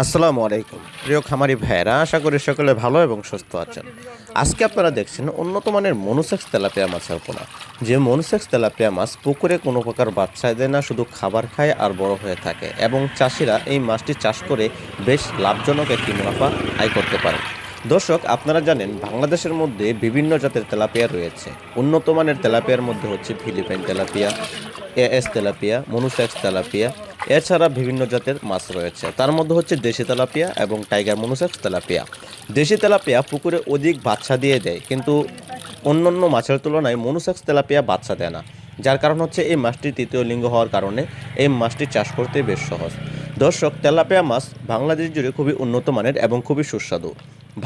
আসসালামু আলাইকুম প্রিয় খামারি ভাইয়েরা, আশা করি সকলে ভালো এবং সুস্থ আছেন। আজকে আপনারা দেখছেন উন্নত মানের মনুসেক্স তেলাপিয়া মাছের পোনা। যে মনুসেক্স তেলাপিয়া মাছ পুকুরে কোনো প্রকার বাচ্চা দেয় না, শুধু খাবার খায় আর বড় হয়ে থাকে, এবং চাষিরা এই মাছটি চাষ করে বেশ লাভজনক একটি মুনাফা আয় করতে পারে। দর্শক, আপনারা জানেন বাংলাদেশের মধ্যে বিভিন্ন জাতের তেলাপিয়া রয়েছে। উন্নত মানের তেলাপিয়ার মধ্যে হচ্ছে ফিলিপাইন তেলাপিয়া, এএস তেলাপিয়া, মনুসেক্স তেলাপিয়া, এছাড়া বিভিন্ন জাতের মাছ রয়েছে। তার মধ্যে হচ্ছে দেশি তেলাপিয়া এবং টাইগার মনুসেক্স তেলাপিয়া। দেশি তেলাপিয়া পুকুরে অধিক বাচ্চা দিয়ে দেয়, কিন্তু অন্যান্য মাছের তুলনায় মনুসেক্স তেলাপিয়া বাচ্চা দেয় না। যার কারণ হচ্ছে এই মাছটি তৃতীয় লিঙ্গ হওয়ার কারণে এই মাছটি চাষ করতে বেশ সহজ। দর্শক, তেলাপিয়া মাছ বাংলাদেশ জুড়ে খুবই উন্নত মানের এবং খুবই সুস্বাদু।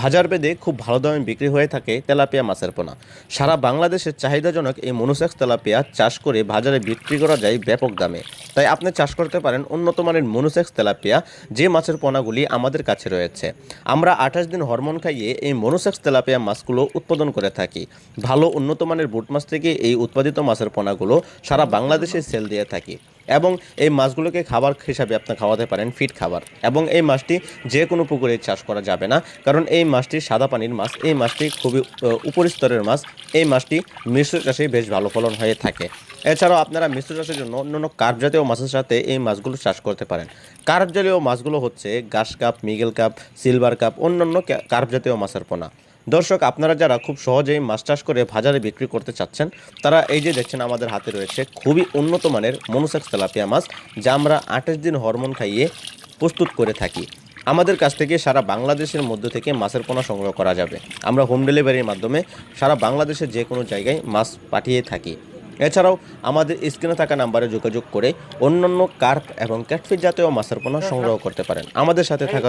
বাজার ভেদে খুব ভালো দামে বিক্রি হয়ে থাকে তেলাপিয়া মাছের পোনা। সারা বাংলাদেশের চাহিদাজনক এই মনুসেক্স তেলাপিয়া চাষ করে বাজারে বিক্রি করা যায় ব্যাপক দামে। তাই আপনি চাষ করতে পারেন উন্নত মানের মনুসেক্স তেলাপিয়া, যে মাছের পোনাগুলি আমাদের কাছে রয়েছে। আমরা 28 দিন হরমোন খাইয়ে এই মনুসেক্স তেলাপিয়া মাছগুলো উৎপাদন করে থাকি। ভালো উন্নত মানের বুট মাছ থেকে এই উৎপাদিত মাছের পোনাগুলো সারা বাংলাদেশে সেল দিয়ে থাকি, এবং এই মাছগুলোকে খাবার হিসাবে আপনি খাওয়াতে পারেন ফিড খাবার। এবং এই মাছটি যে কোনো পুকুরে চাষ করা যাবে না, কারণ এই মাছটি সাদা পানির মাছ। এই মাছটি খুবই উপরিস্তরের মাছ। এই মাছটি মিশ্র চাষে বেশ ভালো ফলন হয়ে থাকে। এছাড়াও আপনারা মিশ্র চাষের জন্য অন্যান্য কার্প জাতীয় মাছের সাথে এই মাছগুলো চাষ করতে পারেন। কার্প জাতীয় মাছগুলো হচ্ছে ঘাস কাপ, মিগেল কাপ, সিলভার কাপ, অন্যান্য কার্প জাতীয় মাছের পোনা। দর্শক, আপনারা যারা খুব সহজেই মাছ চাষ করে বাজারে বিক্রি করতে চাচ্ছেন, তারা এই যে দেখছেন আমাদের হাতে রয়েছে খুবই উন্নত মানের মনুসেক্স তেলাপিয়া মাছ, যা আমরা 28 দিন হরমোন খাইয়ে প্রস্তুত করে থাকি। আমাদের কাছ থেকে সারা বাংলাদেশের মধ্যে থেকে মাছের পোনা সংগ্রহ করা যাবে। আমরা হোম ডেলিভারির মাধ্যমে সারা বাংলাদেশের যে কোনো জায়গায় মাছ পাঠিয়ে থাকি। এছাড়াও আমাদের স্ক্রিনে থাকা নাম্বারে যোগাযোগ করে অন্যান্য কার্প এবং ক্যাটফিশ জাতীয় মাছের পোনা সংগ্রহ করতে পারেন। আমাদের সাথে থাকা